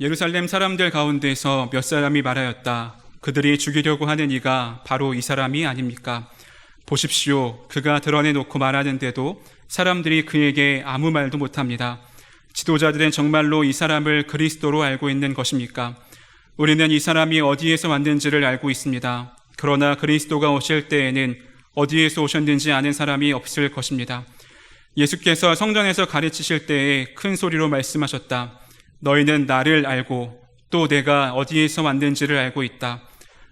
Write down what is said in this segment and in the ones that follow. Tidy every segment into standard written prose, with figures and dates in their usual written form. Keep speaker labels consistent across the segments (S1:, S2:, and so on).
S1: 예루살렘 사람들 가운데서 몇 사람이 말하였다. 그들이 죽이려고 하는 이가 바로 이 사람이 아닙니까? 보십시오. 그가 드러내놓고 말하는데도 사람들이 그에게 아무 말도 못합니다. 지도자들은 정말로 이 사람을 그리스도로 알고 있는 것입니까? 우리는 이 사람이 어디에서 왔는지를 알고 있습니다. 그러나 그리스도가 오실 때에는 어디에서 오셨는지 아는 사람이 없을 것입니다. 예수께서 성전에서 가르치실 때에 큰 소리로 말씀하셨다. 너희는 나를 알고 또 내가 어디에서 왔는지를 알고 있다.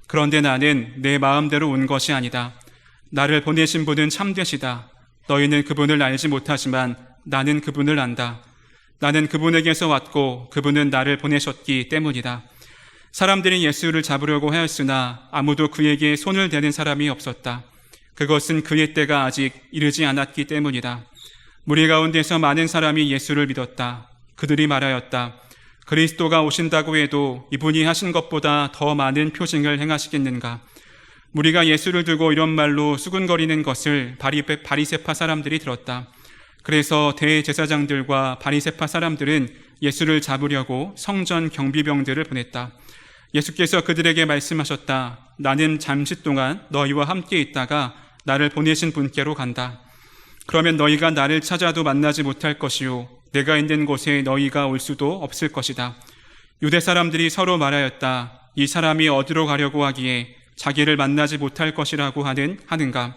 S1: 그런데 나는 내 마음대로 온 것이 아니다. 나를 보내신 분은 참되시다. 너희는 그분을 알지 못하지만 나는 그분을 안다. 나는 그분에게서 왔고 그분은 나를 보내셨기 때문이다. 사람들이 예수를 잡으려고 하였으나 아무도 그에게 손을 대는 사람이 없었다. 그것은 그의 때가 아직 이르지 않았기 때문이다. 무리 가운데서 많은 사람이 예수를 믿었다. 그들이 말하였다. 그리스도가 오신다고 해도 이분이 하신 것보다 더 많은 표징을 행하시겠는가? 무리가 예수를 두고 이런 말로 수군거리는 것을 바리새파 사람들이 들었다. 그래서 대제사장들과 바리새파 사람들은 예수를 잡으려고 성전 경비병들을 보냈다. 예수께서 그들에게 말씀하셨다. 나는 잠시 동안 너희와 함께 있다가 나를 보내신 분께로 간다. 그러면 너희가 나를 찾아도 만나지 못할 것이요 내가 있는 곳에 너희가 올 수도 없을 것이다. 유대 사람들이 서로 말하였다. 이 사람이 어디로 가려고 하기에 자기를 만나지 못할 것이라고 하는가?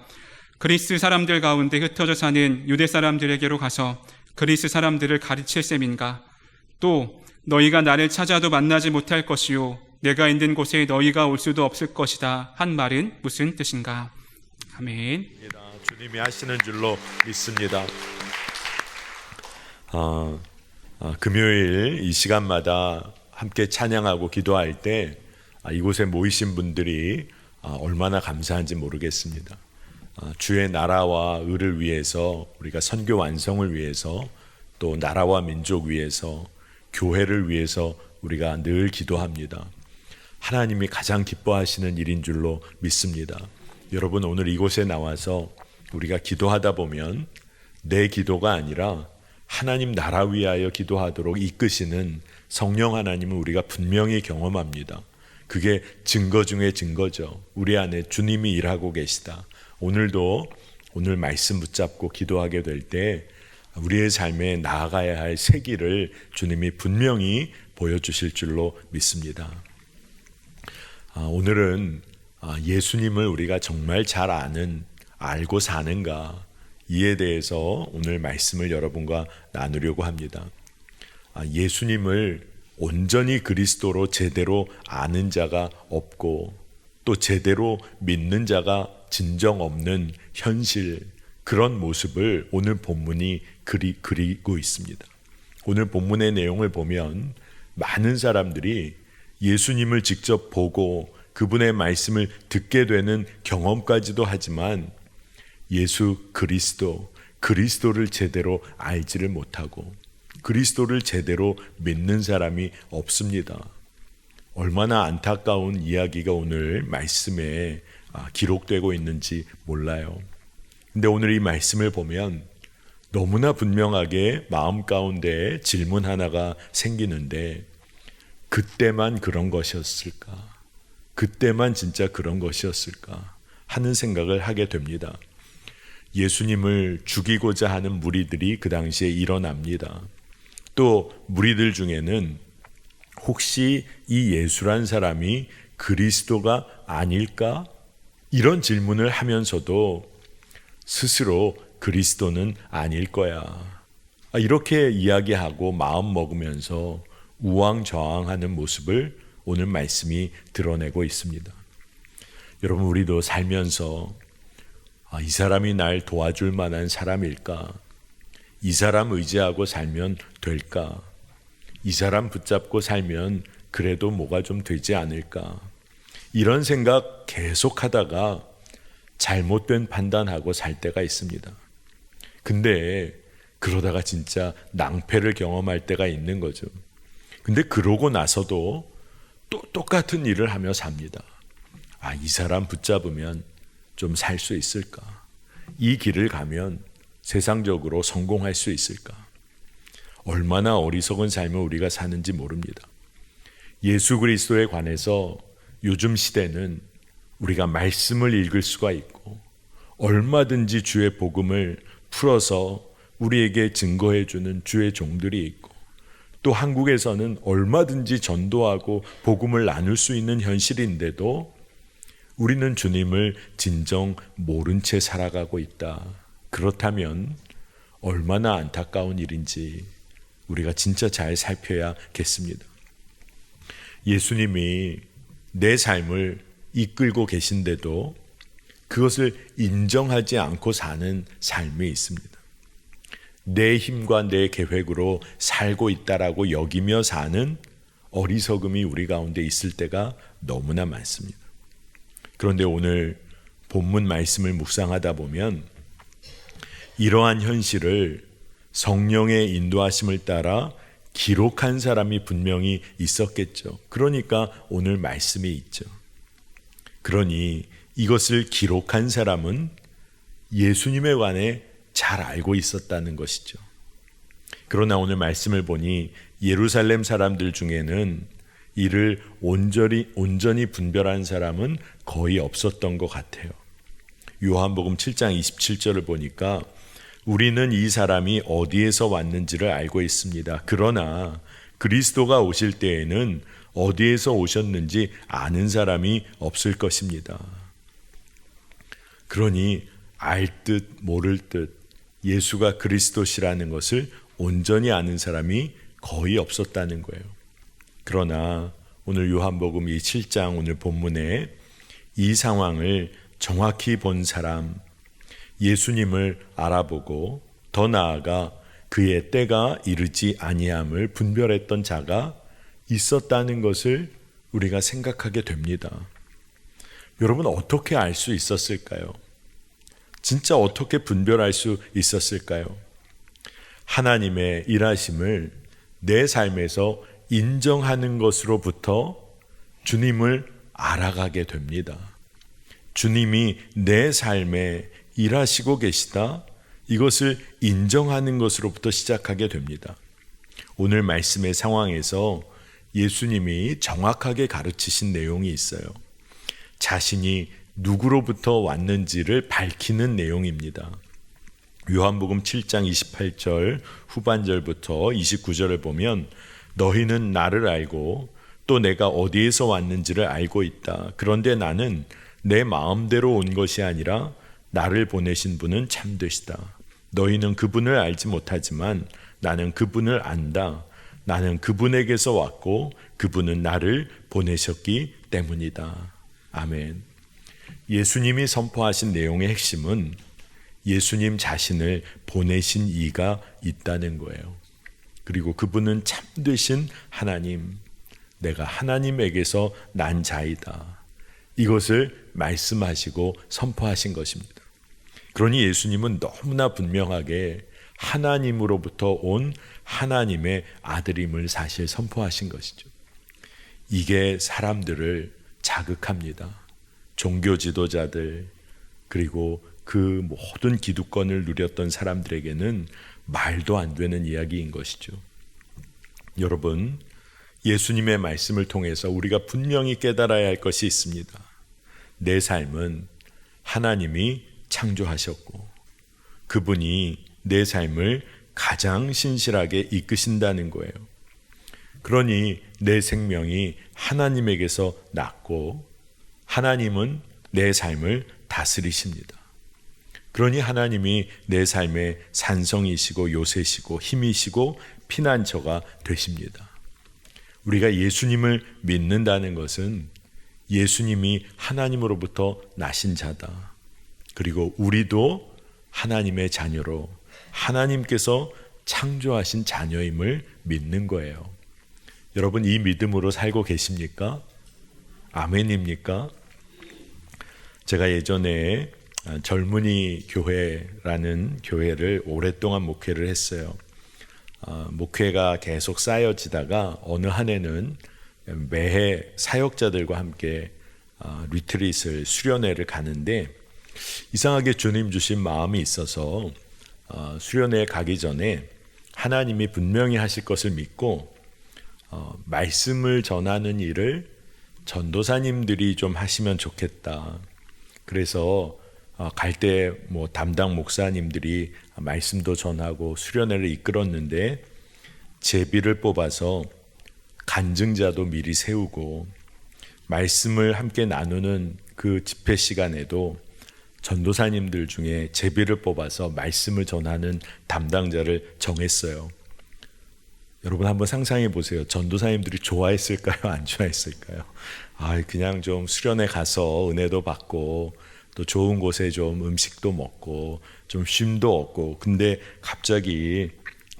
S1: 그리스 사람들 가운데 흩어져 사는 유대 사람들에게로 가서 그리스 사람들을 가르칠 셈인가? 또 너희가 나를 찾아도 만나지 못할 것이요 내가 있는 곳에 너희가 올 수도 없을 것이다 한 말은 무슨 뜻인가? 아멘.
S2: 주님이 하시는 줄로 믿습니다. 금요일 이 시간마다 함께 찬양하고 기도할 때 이곳에 모이신 분들이 얼마나 감사한지 모르겠습니다. 주의 나라와 의를 위해서, 우리가 선교 완성을 위해서, 또 나라와 민족 위해서, 교회를 위해서 우리가 늘 기도합니다. 하나님이 가장 기뻐하시는 일인 줄로 믿습니다. 여러분, 오늘 이곳에 나와서 우리가 기도하다 보면 내 기도가 아니라 하나님 나라 위하여 기도하도록 이끄시는 성령 하나님을 우리가 분명히 경험합니다. 그게 증거 중에 증거죠. 우리 안에 주님이 일하고 계시다. 오늘도 오늘 말씀 붙잡고 기도하게 될 때 우리의 삶에 나아가야 할 새 길을 주님이 분명히 보여주실 줄로 믿습니다. 오늘은 예수님을 우리가 정말 잘 알고 사는가, 이에 대해서 오늘 말씀을 여러분과 나누려고 합니다. 예수님을 온전히 그리스도로 제대로 아는 자가 없고 또 제대로 믿는 자가 진정 없는 현실, 그런 모습을 오늘 본문이 그리고 있습니다. 오늘 본문의 내용을 보면 많은 사람들이 예수님을 직접 보고 그분의 말씀을 듣게 되는 경험까지도 하지만 예수 그리스도를 제대로 알지를 못하고 그리스도를 제대로 믿는 사람이 없습니다. 얼마나 안타까운 이야기가 오늘 말씀에 기록되고 있는지 몰라요. 근데 오늘 이 말씀을 보면 너무나 분명하게 마음 가운데 질문 하나가 생기는데, 그때만 그런 것이었을까? 그때만 진짜 그런 것이었을까? 하는 생각을 하게 됩니다. 예수님을 죽이고자 하는 무리들이 그 당시에 일어납니다. 또 무리들 중에는 혹시 이 예수란 사람이 그리스도가 아닐까? 이런 질문을 하면서도 스스로 그리스도는 아닐 거야, 이렇게 이야기하고 마음 먹으면서 우왕좌왕하는 모습을 오늘 말씀이 드러내고 있습니다. 여러분, 우리도 살면서 이 사람이 날 도와줄 만한 사람일까? 이 사람 의지하고 살면 될까? 이 사람 붙잡고 살면 그래도 뭐가 좀 되지 않을까? 이런 생각 계속 하다가 잘못된 판단하고 살 때가 있습니다. 근데 그러다가 진짜 낭패를 경험할 때가 있는 거죠. 근데 그러고 나서도 또 똑같은 일을 하며 삽니다. 이 사람 붙잡으면 좀 살 수 있을까? 이 길을 가면 세상적으로 성공할 수 있을까? 얼마나 어리석은 삶을 우리가 사는지 모릅니다. 예수 그리스도에 관해서 요즘 시대는 우리가 말씀을 읽을 수가 있고 얼마든지 주의 복음을 풀어서 우리에게 증거해 주는 주의 종들이 있고 또 한국에서는 얼마든지 전도하고 복음을 나눌 수 있는 현실인데도 우리는 주님을 진정 모른 채 살아가고 있다. 그렇다면 얼마나 안타까운 일인지 우리가 진짜 잘 살펴야겠습니다. 예수님이 내 삶을 이끌고 계신데도 그것을 인정하지 않고 사는 삶이 있습니다. 내 힘과 내 계획으로 살고 있다라고 여기며 사는 어리석음이 우리 가운데 있을 때가 너무나 많습니다. 그런데 오늘 본문 말씀을 묵상하다 보면 이러한 현실을 성령의 인도하심을 따라 기록한 사람이 분명히 있었겠죠. 그러니까 오늘 말씀이 있죠. 그러니 이것을 기록한 사람은 예수님에 관해 잘 알고 있었다는 것이죠. 그러나 오늘 말씀을 보니 예루살렘 사람들 중에는 이를 온전히 분별한 사람은 거의 없었던 것 같아요. 요한복음 7장 27절을 보니까 우리는 이 사람이 어디에서 왔는지를 알고 있습니다. 그러나 그리스도가 오실 때에는 어디에서 오셨는지 아는 사람이 없을 것입니다. 그러니 알 듯 모를 듯 예수가 그리스도시라는 것을 온전히 아는 사람이 거의 없었다는 거예요. 그러나 오늘 요한복음 이 7장 오늘 본문에 이 상황을 정확히 본 사람, 예수님을 알아보고 더 나아가 그의 때가 이르지 아니함을 분별했던 자가 있었다는 것을 우리가 생각하게 됩니다. 여러분 어떻게 알 수 있었을까요? 진짜 어떻게 분별할 수 있었을까요? 하나님의 일하심을 내 삶에서 인정하는 것으로부터 주님을 알아가게 됩니다. 주님이 내 삶에 일하시고 계시다. 이것을 인정하는 것으로부터 시작하게 됩니다. 오늘 말씀의 상황에서 예수님이 정확하게 가르치신 내용이 있어요. 자신이 누구로부터 왔는지를 밝히는 내용입니다. 요한복음 7장 28절 후반절부터 29절을 보면 너희는 나를 알고 또 내가 어디에서 왔는지를 알고 있다. 그런데 나는 내 마음대로 온 것이 아니라 나를 보내신 분은 참되시다. 너희는 그분을 알지 못하지만 나는 그분을 안다. 나는 그분에게서 왔고 그분은 나를 보내셨기 때문이다. 아멘. 예수님이 선포하신 내용의 핵심은 예수님 자신을 보내신 이가 있다는 거예요. 그리고 그분은 참되신 하나님, 내가 하나님에게서 난 자이다. 이것을 말씀하시고 선포하신 것입니다. 그러니 예수님은 너무나 분명하게 하나님으로부터 온 하나님의 아들임을 사실 선포하신 것이죠. 이게 사람들을 자극합니다. 종교 지도자들 그리고 그 모든 기득권을 누렸던 사람들에게는 말도 안 되는 이야기인 것이죠. 여러분, 예수님의 말씀을 통해서 우리가 분명히 깨달아야 할 것이 있습니다. 내 삶은 하나님이 창조하셨고 그분이 내 삶을 가장 신실하게 이끄신다는 거예요. 그러니 내 생명이 하나님에게서 났고 하나님은 내 삶을 다스리십니다. 그러니 하나님이 내 삶의 산성이시고 요새시고 힘이시고 피난처가 되십니다. 우리가 예수님을 믿는다는 것은 예수님이 하나님으로부터 나신 자다. 그리고 우리도 하나님의 자녀로 하나님께서 창조하신 자녀임을 믿는 거예요. 여러분 이 믿음으로 살고 계십니까? 아멘입니까? 제가 예전에 젊은이 교회라는 교회를 오랫동안 목회를 했어요. 목회가 계속 쌓여지다가 어느 한 해는 매해 사역자들과 함께 리트릿을 수련회를 가는데 이상하게 주님 주신 마음이 있어서 수련회 가기 전에 하나님이 분명히 하실 것을 믿고 말씀을 전하는 일을 전도사님들이 좀 하시면 좋겠다. 그래서 갈 때 뭐 담당 목사님들이 말씀도 전하고 수련회를 이끌었는데 제비를 뽑아서 간증자도 미리 세우고 말씀을 함께 나누는 그 집회 시간에도 전도사님들 중에 제비를 뽑아서 말씀을 전하는 담당자를 정했어요. 여러분 한번 상상해 보세요. 전도사님들이 좋아했을까요? 안 좋아했을까요? 그냥 좀 수련회 가서 은혜도 받고 또 좋은 곳에 좀 음식도 먹고 좀 쉼도 얻고, 근데 갑자기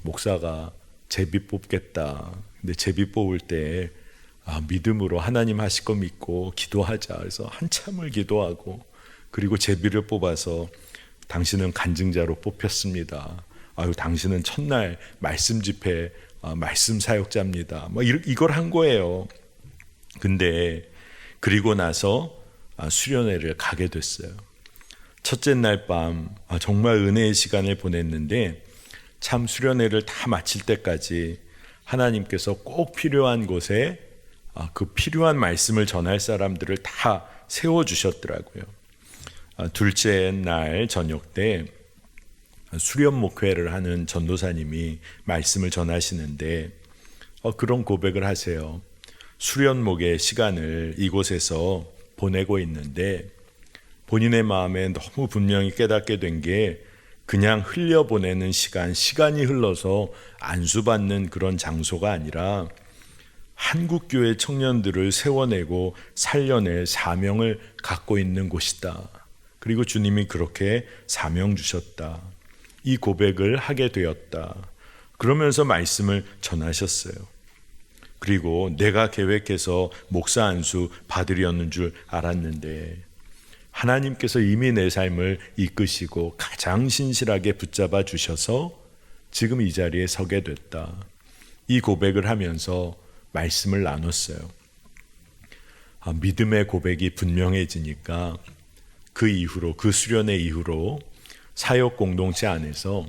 S2: 목사가 제비 뽑겠다. 근데 제비 뽑을 때 믿음으로 하나님 하실 거 믿고 기도하자. 그래서 한참을 기도하고, 그리고 제비를 뽑아서 당신은 간증자로 뽑혔습니다. 당신은 첫날 말씀 집회 말씀 사역자입니다. 이걸 한 거예요. 근데 그리고 나서 수련회를 가게 됐어요. 첫째 날 밤 정말 은혜의 시간을 보냈는데, 참 수련회를 다 마칠 때까지 하나님께서 꼭 필요한 곳에 그 필요한 말씀을 전할 사람들을 다 세워주셨더라고요. 둘째 날 저녁 때 수련 목회를 하는 전도사님이 말씀을 전하시는데 그런 고백을 하세요. 수련목의 시간을 이곳에서 보내고 있는데 본인의 마음에 너무 분명히 깨닫게 된 게, 그냥 흘려보내는 시간이 흘러서 안수받는 그런 장소가 아니라 한국교회 청년들을 세워내고 살려낼 사명을 갖고 있는 곳이다. 그리고 주님이 그렇게 사명 주셨다. 이 고백을 하게 되었다. 그러면서 말씀을 전하셨어요. 그리고 내가 계획해서 목사 안수 받으려는 줄 알았는데 하나님께서 이미 내 삶을 이끄시고 가장 신실하게 붙잡아 주셔서 지금 이 자리에 서게 됐다. 이 고백을 하면서 말씀을 나눴어요. 믿음의 고백이 분명해지니까 그 이후로, 그 수련회 이후로 사역 공동체 안에서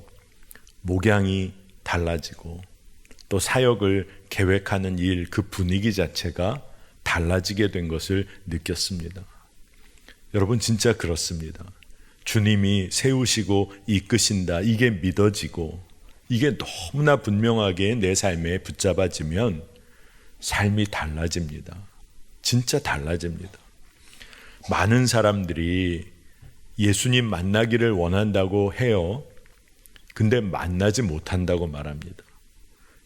S2: 목양이 달라지고 또 사역을 계획하는 일, 그 분위기 자체가 달라지게 된 것을 느꼈습니다. 여러분 진짜 그렇습니다. 주님이 세우시고 이끄신다, 이게 믿어지고 이게 너무나 분명하게 내 삶에 붙잡아지면 삶이 달라집니다. 진짜 달라집니다. 많은 사람들이 예수님 만나기를 원한다고 해요. 근데 만나지 못한다고 말합니다.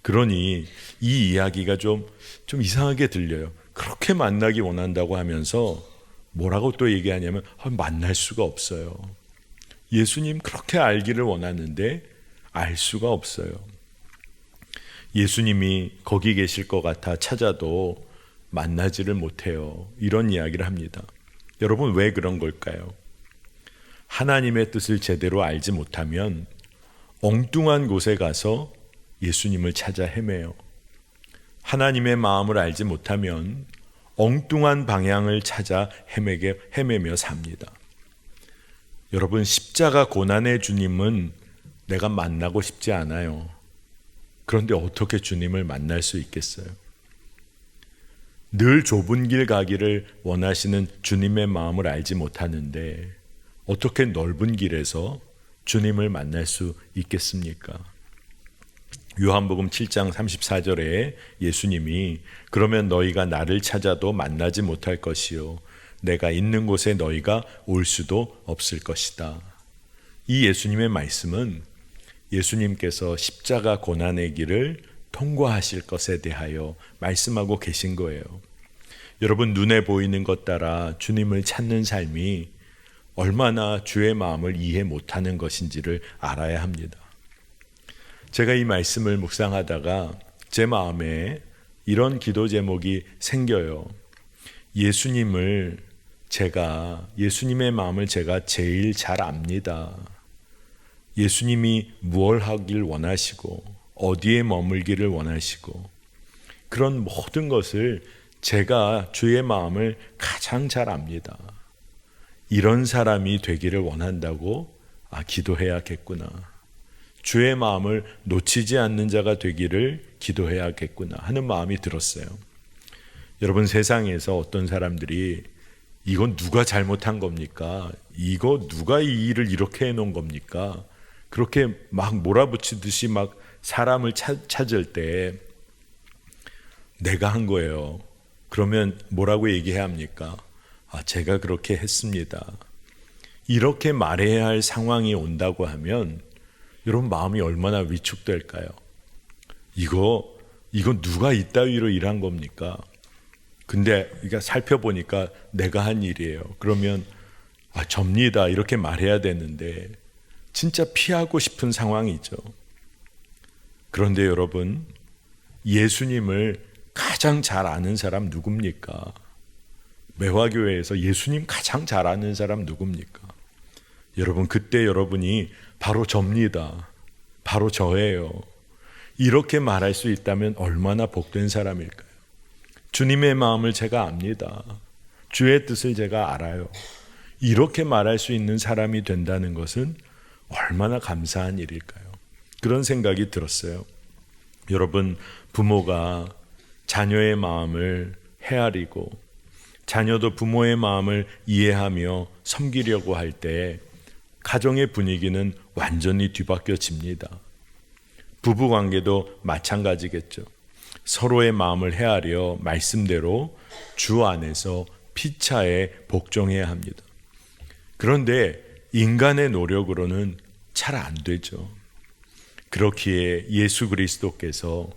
S2: 그러니 이 이야기가 좀 이상하게 들려요. 그렇게 만나기 원한다고 하면서 뭐라고 또 얘기하냐면 만날 수가 없어요. 예수님 그렇게 알기를 원하는데 알 수가 없어요. 예수님이 거기 계실 것 같아 찾아도 만나지를 못해요. 이런 이야기를 합니다. 여러분 왜 그런 걸까요? 하나님의 뜻을 제대로 알지 못하면 엉뚱한 곳에 가서 예수님을 찾아 헤매요. 하나님의 마음을 알지 못하면 엉뚱한 방향을 찾아 헤매며 삽니다. 여러분 십자가 고난의 주님은 내가 만나고 싶지 않아요. 그런데 어떻게 주님을 만날 수 있겠어요? 늘 좁은 길 가기를 원하시는 주님의 마음을 알지 못하는데 어떻게 넓은 길에서 주님을 만날 수 있겠습니까? 요한복음 7장 34절에 예수님이 그러면 너희가 나를 찾아도 만나지 못할 것이요 내가 있는 곳에 너희가 올 수도 없을 것이다. 이 예수님의 말씀은 예수님께서 십자가 고난의 길을 통과하실 것에 대하여 말씀하고 계신 거예요. 여러분 눈에 보이는 것 따라 주님을 찾는 삶이 얼마나 주의 마음을 이해 못하는 것인지를 알아야 합니다. 제가 이 말씀을 묵상하다가 제 마음에 이런 기도 제목이 생겨요. 예수님의 마음을 제가 제일 잘 압니다. 예수님이 무엇을 하길 원하시고 어디에 머물기를 원하시고 그런 모든 것을 제가 주의 마음을 가장 잘 압니다. 이런 사람이 되기를 원한다고 기도해야겠구나. 주의 마음을 놓치지 않는 자가 되기를 기도해야겠구나 하는 마음이 들었어요. 여러분, 세상에서 어떤 사람들이 이건 누가 잘못한 겁니까? 이거 누가 이 일을 이렇게 해놓은 겁니까? 그렇게 막 몰아붙이듯이 막 사람을 찾을 때 내가 한 거예요. 그러면 뭐라고 얘기해야 합니까? 제가 그렇게 했습니다. 이렇게 말해야 할 상황이 온다고 하면 여러분 마음이 얼마나 위축될까요? 이거 누가 이따위로 일한 겁니까? 근데 그러니까 살펴보니까 내가 한 일이에요. 그러면 접니다 이렇게 말해야 되는데 진짜 피하고 싶은 상황이죠. 그런데 여러분, 예수님을 가장 잘 아는 사람 누굽니까? 매화교회에서 예수님 가장 잘 아는 사람 누굽니까? 여러분, 그때 여러분이 바로 접니다. 바로 저예요. 이렇게 말할 수 있다면 얼마나 복된 사람일까요? 주님의 마음을 제가 압니다. 주의 뜻을 제가 알아요. 이렇게 말할 수 있는 사람이 된다는 것은 얼마나 감사한 일일까요? 그런 생각이 들었어요. 여러분, 부모가 자녀의 마음을 헤아리고 자녀도 부모의 마음을 이해하며 섬기려고 할 때 가정의 분위기는 완전히 뒤바뀌어집니다. 부부관계도 마찬가지겠죠. 서로의 마음을 헤아려 말씀대로 주 안에서 피차에 복종해야 합니다. 그런데 인간의 노력으로는 잘 안 되죠. 그렇기에 예수 그리스도께서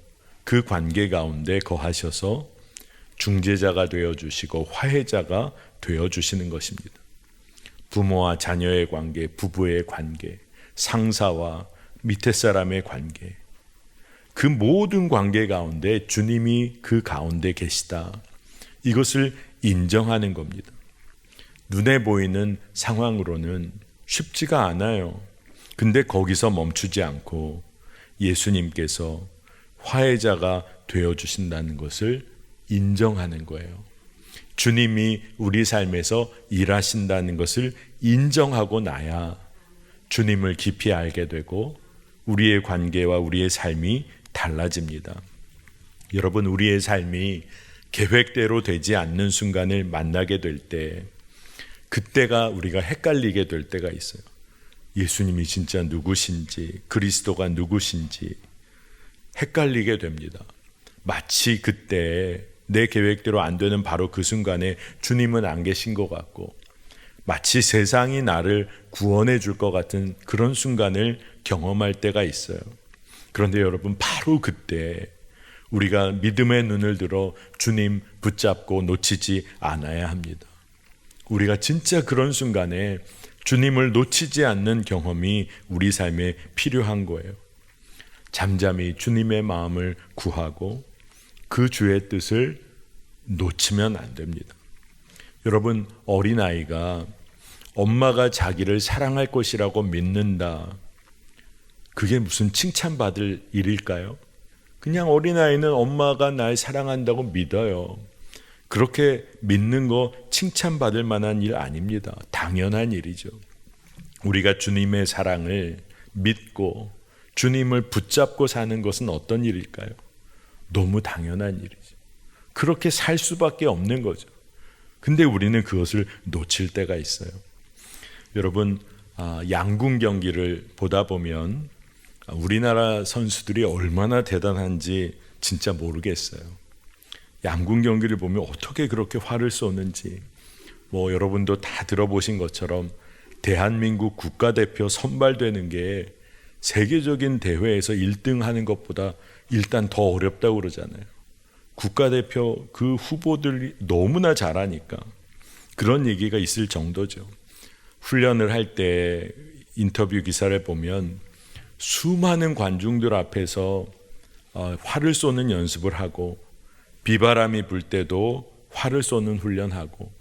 S2: 그 관계 가운데 거하셔서 중재자가 되어주시고 화해자가 되어주시는 것입니다. 부모와 자녀의 관계, 부부의 관계, 상사와 밑에 사람의 관계, 그 모든 관계 가운데 주님이 그 가운데 계시다. 이것을 인정하는 겁니다. 눈에 보이는 상황으로는 쉽지가 않아요. 근데 거기서 멈추지 않고 예수님께서 화해자가 되어주신다는 것을 인정하는 거예요. 주님이 우리 삶에서 일하신다는 것을 인정하고 나야 주님을 깊이 알게 되고 우리의 관계와 우리의 삶이 달라집니다. 여러분, 우리의 삶이 계획대로 되지 않는 순간을 만나게 될 때, 그때가 우리가 헷갈리게 될 때가 있어요. 예수님이 진짜 누구신지, 그리스도가 누구신지 헷갈리게 됩니다. 마치 그때 내 계획대로 안 되는 바로 그 순간에 주님은 안 계신 것 같고, 마치 세상이 나를 구원해 줄 것 같은 그런 순간을 경험할 때가 있어요. 그런데 여러분, 바로 그때 우리가 믿음의 눈을 들어 주님 붙잡고 놓치지 않아야 합니다. 우리가 진짜 그런 순간에 주님을 놓치지 않는 경험이 우리 삶에 필요한 거예요. 잠잠히 주님의 마음을 구하고 그 주의 뜻을 놓치면 안 됩니다. 여러분, 어린아이가 엄마가 자기를 사랑할 것이라고 믿는다. 그게 무슨 칭찬받을 일일까요? 그냥 어린아이는 엄마가 날 사랑한다고 믿어요. 그렇게 믿는 거 칭찬받을 만한 일 아닙니다. 당연한 일이죠. 우리가 주님의 사랑을 믿고 주님을 붙잡고 사는 것은 어떤 일일까요? 너무 당연한 일이죠. 그렇게 살 수밖에 없는 거죠. 근데 우리는 그것을 놓칠 때가 있어요. 여러분, 양궁 경기를 보다 보면 우리나라 선수들이 얼마나 대단한지 진짜 모르겠어요. 양궁 경기를 보면 어떻게 그렇게 활을 쏘는지, 여러분도 다 들어보신 것처럼 대한민국 국가대표 선발되는 게 세계적인 대회에서 1등 하는 것보다 일단 더 어렵다고 그러잖아요. 국가대표 그 후보들이 너무나 잘하니까 그런 얘기가 있을 정도죠. 훈련을 할 때 인터뷰 기사를 보면 수많은 관중들 앞에서 활을 쏘는 연습을 하고, 비바람이 불 때도 활을 쏘는 훈련하고,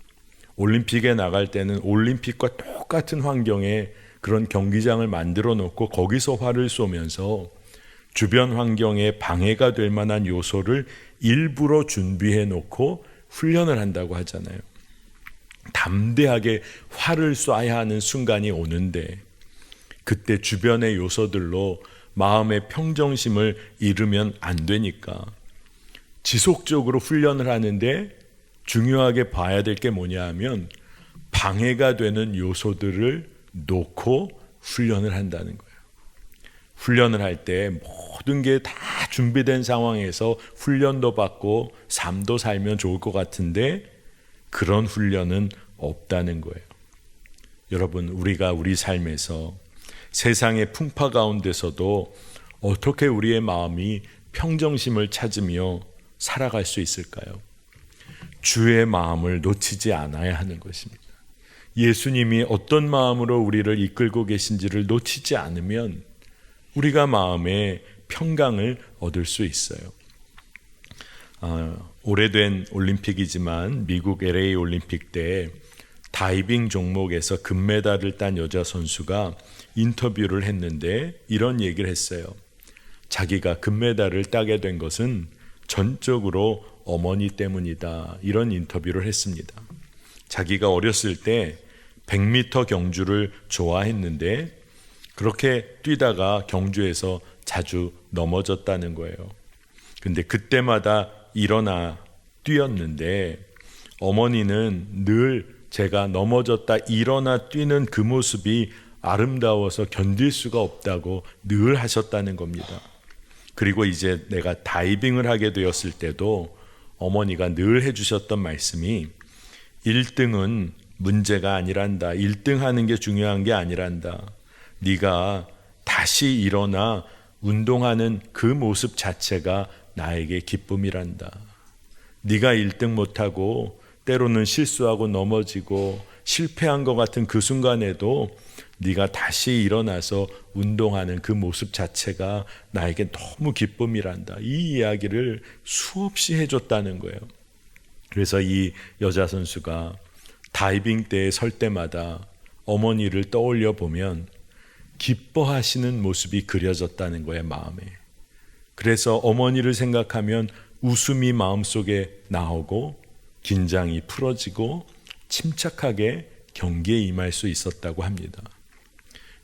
S2: 올림픽에 나갈 때는 올림픽과 똑같은 환경에 그런 경기장을 만들어 놓고 거기서 활을 쏘면서 주변 환경에 방해가 될 만한 요소를 일부러 준비해 놓고 훈련을 한다고 하잖아요. 담대하게 활을 쏴야 하는 순간이 오는데 그때 주변의 요소들로 마음의 평정심을 잃으면 안 되니까 지속적으로 훈련을 하는데 중요하게 봐야 될 게 뭐냐 하면 방해가 되는 요소들을 놓고 훈련을 한다는 거예요. 훈련을 할 때 모든 게 다 준비된 상황에서 훈련도 받고 삶도 살면 좋을 것 같은데 그런 훈련은 없다는 거예요. 여러분, 우리가 우리 삶에서 세상의 풍파 가운데서도 어떻게 우리의 마음이 평정심을 찾으며 살아갈 수 있을까요? 주의 마음을 놓치지 않아야 하는 것입니다. 예수님이 어떤 마음으로 우리를 이끌고 계신지를 놓치지 않으면 우리가 마음의 평강을 얻을 수 있어요. 오래된 올림픽이지만 미국 LA 올림픽 때 다이빙 종목에서 금메달을 딴 여자 선수가 인터뷰를 했는데 이런 얘기를 했어요. 자기가 금메달을 따게 된 것은 전적으로 어머니 때문이다. 이런 인터뷰를 했습니다. 자기가 어렸을 때 100m 경주를 좋아했는데 그렇게 뛰다가 경주에서 자주 넘어졌다는 거예요. 근데 그때마다 일어나 뛰었는데 어머니는 늘 제가 넘어졌다 일어나 뛰는 그 모습이 아름다워서 견딜 수가 없다고 늘 하셨다는 겁니다. 그리고 이제 내가 다이빙을 하게 되었을 때도 어머니가 늘 해주셨던 말씀이 1등은 문제가 아니란다. 1등 하는 게 중요한 게 아니란다. 네가 다시 일어나 운동하는 그 모습 자체가 나에게 기쁨이란다. 네가 1등 못하고 때로는 실수하고 넘어지고 실패한 것 같은 그 순간에도 네가 다시 일어나서 운동하는 그 모습 자체가 나에게 너무 기쁨이란다. 이 이야기를 수없이 해줬다는 거예요. 그래서 이 여자 선수가 다이빙 때에 설 때마다 어머니를 떠올려 보면 기뻐하시는 모습이 그려졌다는 거예요, 마음에. 그래서 어머니를 생각하면 웃음이 마음속에 나오고 긴장이 풀어지고 침착하게 경기에 임할 수 있었다고 합니다.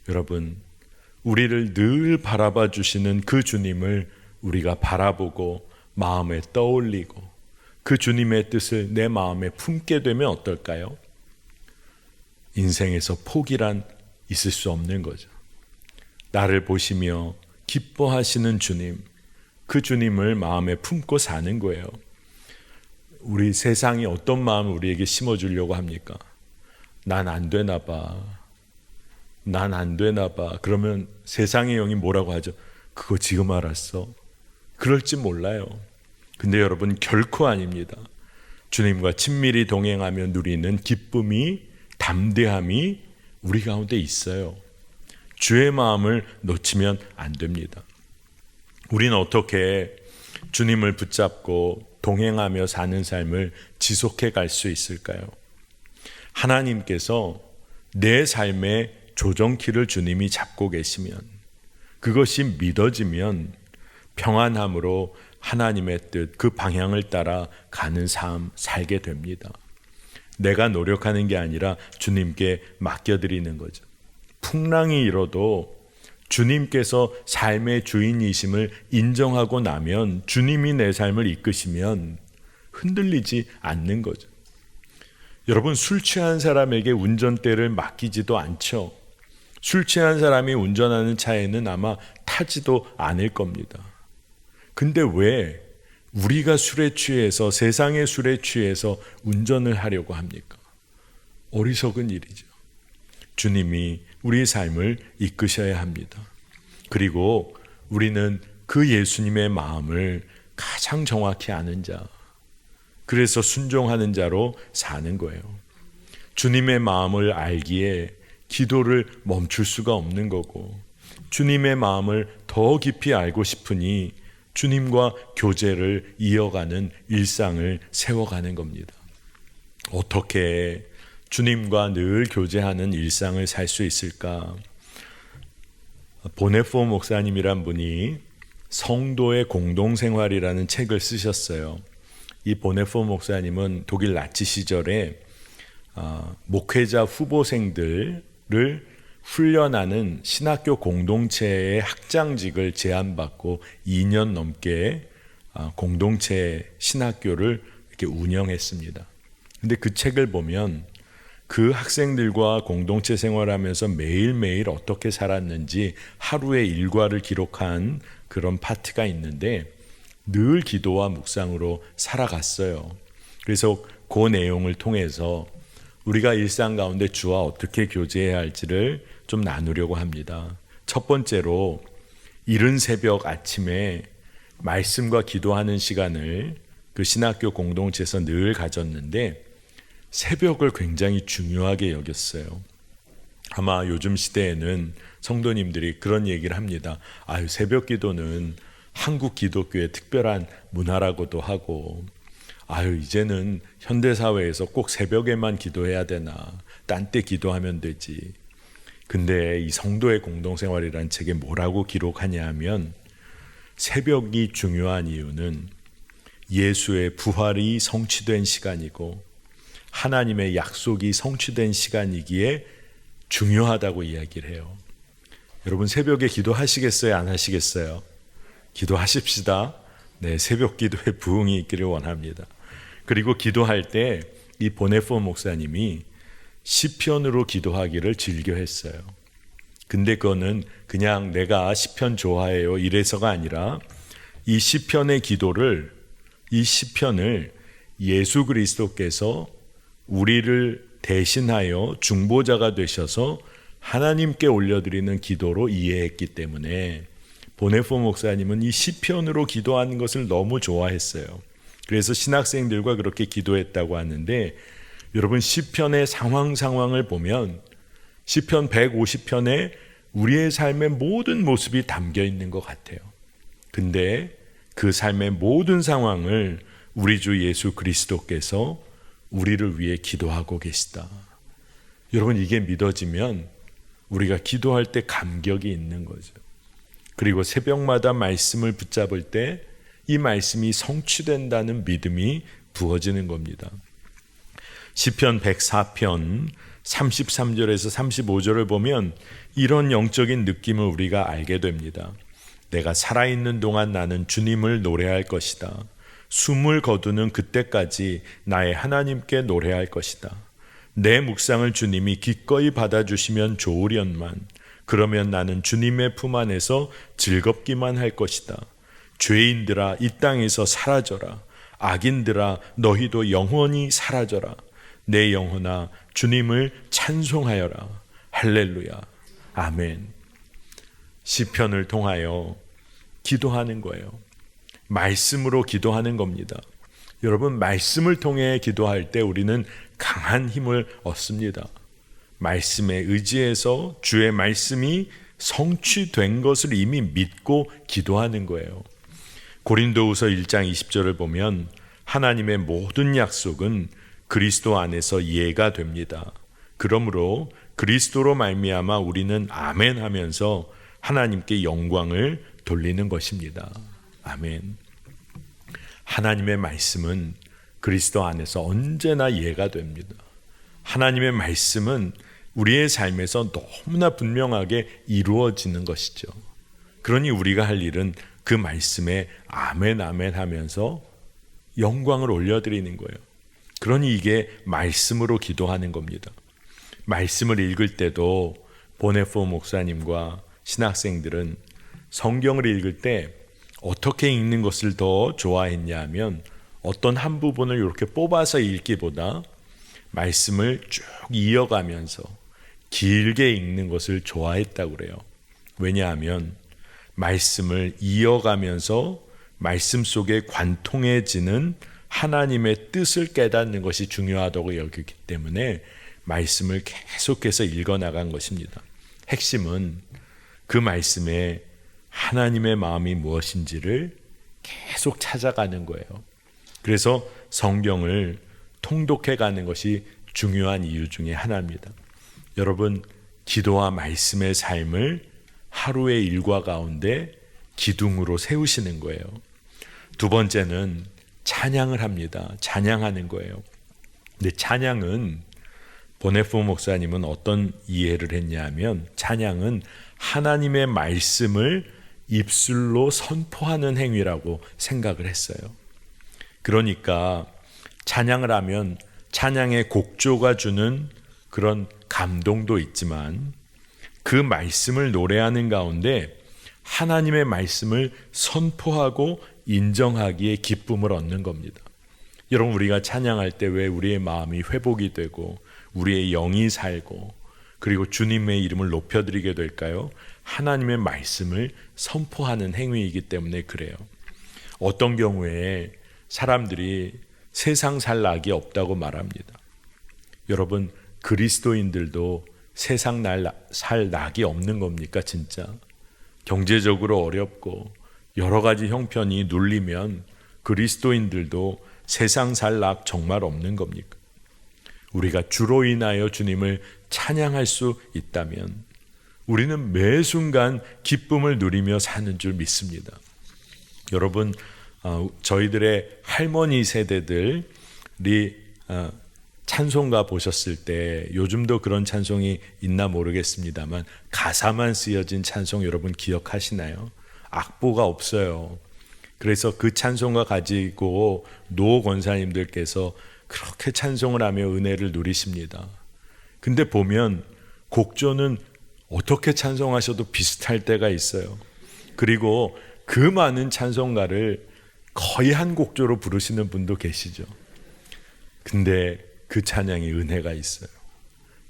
S2: 여러분, 우리를 늘 바라봐 주시는 그 주님을 우리가 바라보고 마음에 떠올리고 그 주님의 뜻을 내 마음에 품게 되면 어떨까요? 인생에서 포기란 있을 수 없는 거죠. 나를 보시며 기뻐하시는 주님, 그 주님을 마음에 품고 사는 거예요. 우리 세상이 어떤 마음을 우리에게 심어주려고 합니까? 난 안 되나 봐. 난 안 되나 봐. 그러면 세상의 영이 뭐라고 하죠? 그거 지금 알았어? 그럴지 몰라요. 근데 여러분, 결코 아닙니다. 주님과 친밀히 동행하며 누리는 기쁨이, 담대함이 우리 가운데 있어요. 주의 마음을 놓치면 안 됩니다. 우리는 어떻게 주님을 붙잡고 동행하며 사는 삶을 지속해 갈 수 있을까요? 하나님께서 내 삶의 조정키를 주님이 잡고 계시면, 그것이 믿어지면 평안함으로 하나님의 뜻, 그 방향을 따라 가는 삶 살게 됩니다. 내가 노력하는 게 아니라 주님께 맡겨드리는 거죠. 풍랑이 일어도 주님께서 삶의 주인이심을 인정하고 나면, 주님이 내 삶을 이끄시면 흔들리지 않는 거죠. 여러분, 술 취한 사람에게 운전대를 맡기지도 않죠. 술 취한 사람이 운전하는 차에는 아마 타지도 않을 겁니다. 근데 왜 우리가 술에 취해서, 세상의 술에 취해서 운전을 하려고 합니까? 어리석은 일이죠. 주님이 우리 삶을 이끄셔야 합니다. 그리고 우리는 그 예수님의 마음을 가장 정확히 아는 자, 그래서 순종하는 자로 사는 거예요. 주님의 마음을 알기에 기도를 멈출 수가 없는 거고, 주님의 마음을 더 깊이 알고 싶으니 주님과 교제를 이어가는 일상을 세워가는 겁니다. 어떻게 주님과 늘 교제하는 일상을 살 수 있을까? 보네포 목사님이란 분이 성도의 공동생활이라는 책을 쓰셨어요. 이 보네포 목사님은 독일 나치 시절에 목회자 후보생들을 훈련하는 신학교 공동체의 학장직을 제안받고 2년 넘게 공동체 신학교를 이렇게 운영했습니다. 근데 그 책을 보면 그 학생들과 공동체 생활하면서 매일매일 어떻게 살았는지 하루의 일과를 기록한 그런 파트가 있는데 늘 기도와 묵상으로 살아갔어요. 그래서 그 내용을 통해서 우리가 일상 가운데 주와 어떻게 교제해야 할지를 좀 나누려고 합니다. 첫 번째로 이른 새벽 아침에 말씀과 기도하는 시간을 그 신학교 공동체에서 늘 가졌는데 새벽을 굉장히 중요하게 여겼어요. 아마 요즘 시대에는 성도님들이 그런 얘기를 합니다. 새벽 기도는 한국 기독교의 특별한 문화라고도 하고 이제는 현대사회에서 꼭 새벽에만 기도해야 되나, 딴 때 기도하면 되지. 근데 이 성도의 공동생활이라는 책에 뭐라고 기록하냐 하면 새벽이 중요한 이유는 예수의 부활이 성취된 시간이고 하나님의 약속이 성취된 시간이기에 중요하다고 이야기를 해요. 여러분 새벽에 기도하시겠어요? 안 하시겠어요? 기도하십시다. 네, 새벽 기도에 부흥이 있기를 원합니다. 그리고 기도할 때 이 보네포 목사님이 시편으로 기도하기를 즐겨했어요. 근데 그거는 그냥 내가 시편 좋아해요 이래서가 아니라 이 시편의 기도를, 이 시편을 예수 그리스도께서 우리를 대신하여 중보자가 되셔서 하나님께 올려드리는 기도로 이해했기 때문에 보네포 목사님은 이 시편으로 기도하는 것을 너무 좋아했어요. 그래서 신학생들과 그렇게 기도했다고 하는데 여러분 시편의 상황을 보면 시편 150편에 우리의 삶의 모든 모습이 담겨 있는 것 같아요. 근데 그 삶의 모든 상황을 우리 주 예수 그리스도께서 우리를 위해 기도하고 계시다. 여러분 이게 믿어지면 우리가 기도할 때 감격이 있는 거죠. 그리고 새벽마다 말씀을 붙잡을 때 이 말씀이 성취된다는 믿음이 부어지는 겁니다. 시편 104편 33절에서 35절을 보면 이런 영적인 느낌을 우리가 알게 됩니다. 내가 살아있는 동안 나는 주님을 노래할 것이다. 숨을 거두는 그때까지 나의 하나님께 노래할 것이다. 내 묵상을 주님이 기꺼이 받아주시면 좋으련만 그러면 나는 주님의 품 안에서 즐겁기만 할 것이다. 죄인들아 이 땅에서 사라져라. 악인들아 너희도 영원히 사라져라. 내 영혼아 주님을 찬송하여라. 할렐루야. 아멘. 시편을 통하여 기도하는 거예요. 말씀으로 기도하는 겁니다. 여러분 말씀을 통해 기도할 때 우리는 강한 힘을 얻습니다. 말씀에 의지해서 주의 말씀이 성취된 것을 이미 믿고 기도하는 거예요. 고린도후서 1장 20절을 보면 하나님의 모든 약속은 그리스도 안에서 이해가 됩니다. 그러므로 그리스도로 말미암아 우리는 아멘 하면서 하나님께 영광을 돌리는 것입니다. 아멘. 하나님의 말씀은 그리스도 안에서 언제나 이해가 됩니다. 하나님의 말씀은 우리의 삶에서 너무나 분명하게 이루어지는 것이죠. 그러니 우리가 할 일은 그 말씀에 아멘 아멘 하면서 영광을 올려드리는 거예요. 그러니 이게 말씀으로 기도하는 겁니다. 말씀을 읽을 때도 보네포 목사님과 신학생들은 성경을 읽을 때 어떻게 읽는 것을 더 좋아했냐 하면 어떤 한 부분을 이렇게 뽑아서 읽기보다 말씀을 쭉 이어가면서 길게 읽는 것을 좋아했다고 그래요. 왜냐하면 말씀을 이어가면서 말씀 속에 관통해지는 하나님의 뜻을 깨닫는 것이 중요하다고 여기기 때문에 말씀을 계속해서 읽어나간 것입니다. 핵심은 그 말씀에 하나님의 마음이 무엇인지를 계속 찾아가는 거예요. 그래서 성경을 통독해가는 것이 중요한 이유 중에 하나입니다. 여러분, 기도와 말씀의 삶을 하루의 일과 가운데 기둥으로 세우시는 거예요. 두 번째는 찬양을 합니다. 찬양하는 거예요. 근데 찬양은 보네포 목사님은 어떤 이해를 했냐면 찬양은 하나님의 말씀을 입술로 선포하는 행위라고 생각을 했어요. 그러니까 찬양을 하면 찬양의 곡조가 주는 그런 감동도 있지만 그 말씀을 노래하는 가운데 하나님의 말씀을 선포하고 인정하기에 기쁨을 얻는 겁니다. 여러분, 우리가 찬양할 때 왜 우리의 마음이 회복이 되고 우리의 영이 살고 그리고 주님의 이름을 높여드리게 될까요? 하나님의 말씀을 선포하는 행위이기 때문에 그래요. 어떤 경우에 사람들이 세상 살 낙이 없다고 말합니다. 여러분, 그리스도인들도 세상 살 낙이 없는 겁니까? 진짜 경제적으로 어렵고 여러 가지 형편이 눌리면 그리스도인들도 세상 살 낙 정말 없는 겁니까? 우리가 주로 인하여 주님을 찬양할 수 있다면 우리는 매 순간 기쁨을 누리며 사는 줄 믿습니다. 여러분, 저희들의 할머니 세대들이 찬송가 보셨을 때 요즘도 그런 찬송이 있나 모르겠습니다만 가사만 쓰여진 찬송 여러분 기억하시나요? 악보가 없어요. 그래서 그 찬송가 가지고 노 권사님들께서 그렇게 찬송을 하며 은혜를 누리십니다. 근데 보면 곡조는 어떻게 찬송하셔도 비슷할 때가 있어요. 그리고 그 많은 찬송가를 거의 한 곡조로 부르시는 분도 계시죠. 근데 그 찬양에 은혜가 있어요.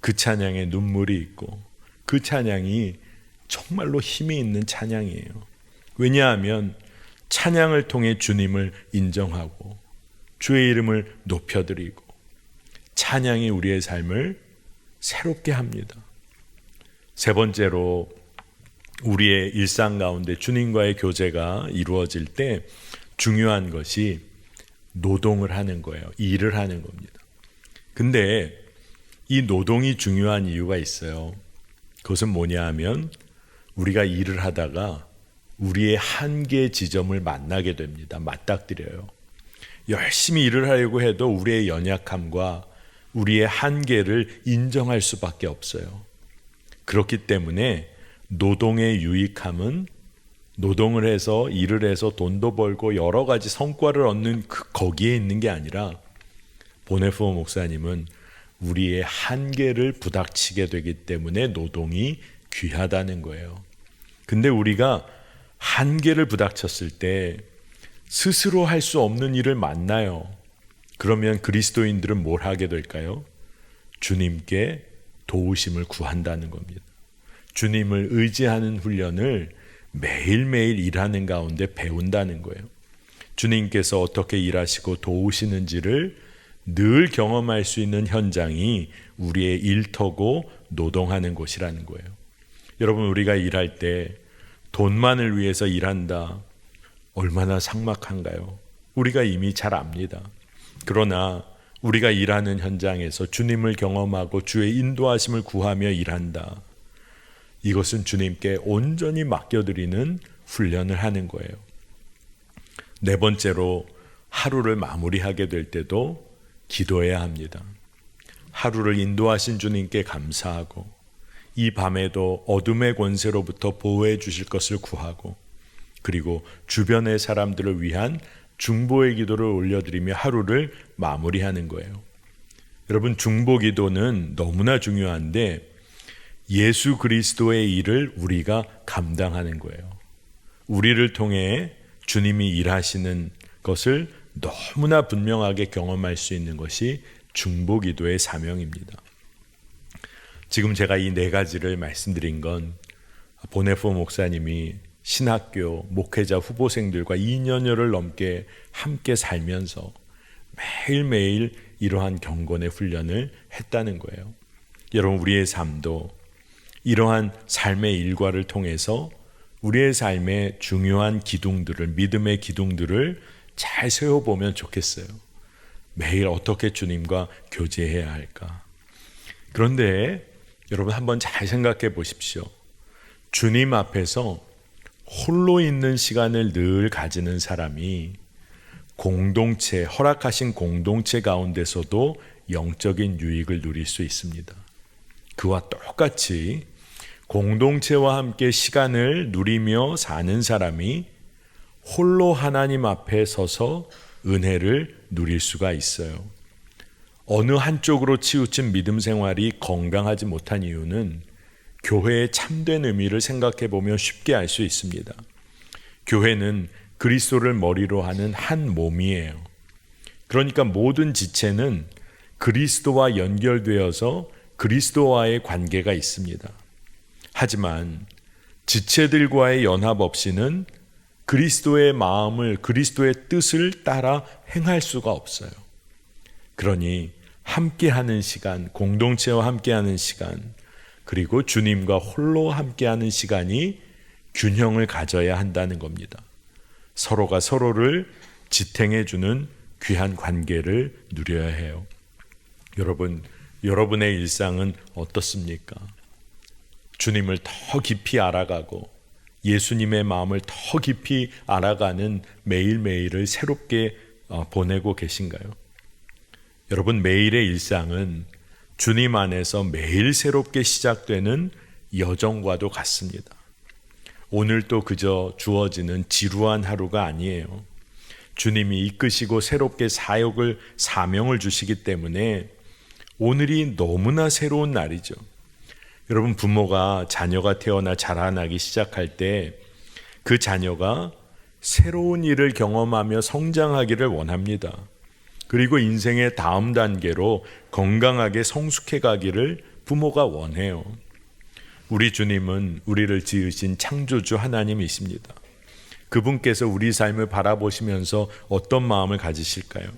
S2: 그 찬양에 눈물이 있고 그 찬양이 정말로 힘이 있는 찬양이에요. 왜냐하면 찬양을 통해 주님을 인정하고 주의 이름을 높여드리고 찬양이 우리의 삶을 새롭게 합니다. 세 번째로 우리의 일상 가운데 주님과의 교제가 이루어질 때 중요한 것이 노동을 하는 거예요. 일을 하는 겁니다. 근데 이 노동이 중요한 이유가 있어요. 그것은 뭐냐 하면 우리가 일을 하다가 우리의 한계 지점을 만나게 됩니다. 맞닥뜨려요. 열심히 일을 하려고 해도 우리의 연약함과 우리의 한계를 인정할 수밖에 없어요. 그렇기 때문에 노동의 유익함은 노동을 해서 일을 해서 돈도 벌고 여러 가지 성과를 얻는 거기에 있는 게 아니라 보네포 목사님은 우리의 한계를 부닥치게 되기 때문에 노동이 귀하다는 거예요. 근데 우리가 한계를 부닥쳤을 때 스스로 할 수 없는 일을 만나요. 그러면 그리스도인들은 뭘 하게 될까요? 주님께 도우심을 구한다는 겁니다. 주님을 의지하는 훈련을 매일매일 일하는 가운데 배운다는 거예요. 주님께서 어떻게 일하시고 도우시는지를 늘 경험할 수 있는 현장이 우리의 일터고 노동하는 곳이라는 거예요. 여러분, 우리가 일할 때 돈만을 위해서 일한다. 얼마나 삭막한가요? 우리가 이미 잘 압니다. 그러나 우리가 일하는 현장에서 주님을 경험하고 주의 인도하심을 구하며 일한다. 이것은 주님께 온전히 맡겨드리는 훈련을 하는 거예요. 네 번째로 하루를 마무리하게 될 때도 기도해야 합니다. 하루를 인도하신 주님께 감사하고 이 밤에도 어둠의 권세로부터 보호해 주실 것을 구하고 그리고 주변의 사람들을 위한 중보의 기도를 올려드리며 하루를 마무리하는 거예요. 여러분, 중보 기도는 너무나 중요한데 예수 그리스도의 일을 우리가 감당하는 거예요. 우리를 통해 주님이 일하시는 것을 너무나 분명하게 경험할 수 있는 것이 중보 기도의 사명입니다. 지금 제가 이 네 가지를 말씀드린 건 보네포 목사님이 신학교 목회자 후보생들과 2년여를 넘게 함께 살면서 매일매일 이러한 경건의 훈련을 했다는 거예요. 여러분, 우리의 삶도 이러한 삶의 일과를 통해서 우리의 삶의 중요한 기둥들을, 믿음의 기둥들을 잘 세워보면 좋겠어요. 매일 어떻게 주님과 교제해야 할까? 그런데 여러분, 한번 잘 생각해 보십시오. 주님 앞에서 홀로 있는 시간을 늘 가지는 사람이 공동체, 허락하신 공동체 가운데서도 영적인 유익을 누릴 수 있습니다. 그와 똑같이 공동체와 함께 시간을 누리며 사는 사람이 홀로 하나님 앞에 서서 은혜를 누릴 수가 있어요. 어느 한쪽으로 치우친 믿음 생활이 건강하지 못한 이유는 교회의 참된 의미를 생각해 보면 쉽게 알 수 있습니다. 교회는 그리스도를 머리로 하는 한 몸이에요. 그러니까 모든 지체는 그리스도와 연결되어서 그리스도와의 관계가 있습니다. 하지만 지체들과의 연합 없이는 그리스도의 마음을, 그리스도의 뜻을 따라 행할 수가 없어요. 그러니 함께하는 시간, 공동체와 함께하는 시간, 그리고 주님과 홀로 함께하는 시간이 균형을 가져야 한다는 겁니다. 서로가 서로를 지탱해주는 귀한 관계를 누려야 해요. 여러분, 여러분의 일상은 어떻습니까? 주님을 더 깊이 알아가고 예수님의 마음을 더 깊이 알아가는 매일매일을 새롭게 보내고 계신가요? 여러분, 매일의 일상은 주님 안에서 매일 새롭게 시작되는 여정과도 같습니다. 오늘도 그저 주어지는 지루한 하루가 아니에요. 주님이 이끄시고 새롭게 사명을 주시기 때문에 오늘이 너무나 새로운 날이죠. 여러분, 부모가 자녀가 태어나 자라나기 시작할 때 그 자녀가 새로운 일을 경험하며 성장하기를 원합니다. 그리고 인생의 다음 단계로 건강하게 성숙해 가기를 부모가 원해요. 우리 주님은 우리를 지으신 창조주 하나님이십니다. 그분께서 우리 삶을 바라보시면서 어떤 마음을 가지실까요?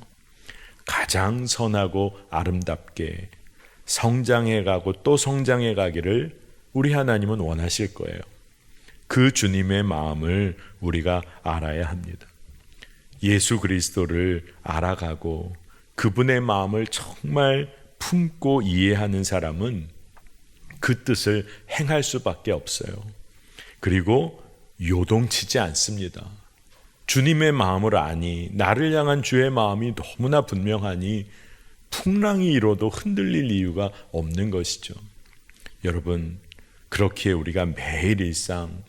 S2: 가장 선하고 아름답게 성장해가고 또 성장해가기를 우리 하나님은 원하실 거예요. 그 주님의 마음을 우리가 알아야 합니다. 예수 그리스도를 알아가고 그분의 마음을 정말 품고 이해하는 사람은 그 뜻을 행할 수밖에 없어요. 그리고 요동치지 않습니다. 주님의 마음을 아니, 나를 향한 주의 마음이 너무나 분명하니 풍랑이 일어도 흔들릴 이유가 없는 것이죠. 여러분, 그렇기에 우리가 매일 일상,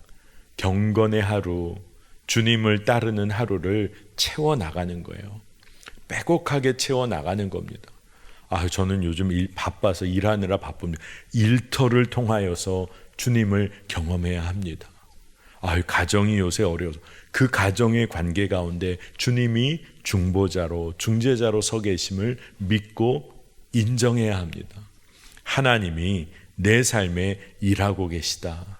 S2: 경건의 하루, 주님을 따르는 하루를 채워나가는 거예요. 빼곡하게 채워나가는 겁니다. 저는 요즘 바빠서 일하느라 바쁩니다. 일터를 통하여서 주님을 경험해야 합니다. 가정이 요새 어려워서 그 가정의 관계 가운데 주님이 중보자로, 중재자로 서 계심을 믿고 인정해야 합니다. 하나님이 내 삶에 일하고 계시다.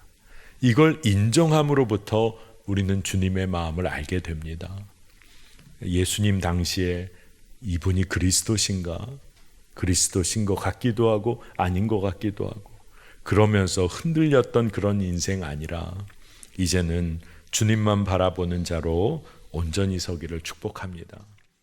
S2: 이걸 인정함으로부터 우리는 주님의 마음을 알게 됩니다. 예수님 당시에 이분이 그리스도신가? 그리스도신 것 같기도 하고 아닌 것 같기도 하고 그러면서 흔들렸던 그런 인생 아니라 이제는 주님만 바라보는 자로 온전히 서기를 축복합니다.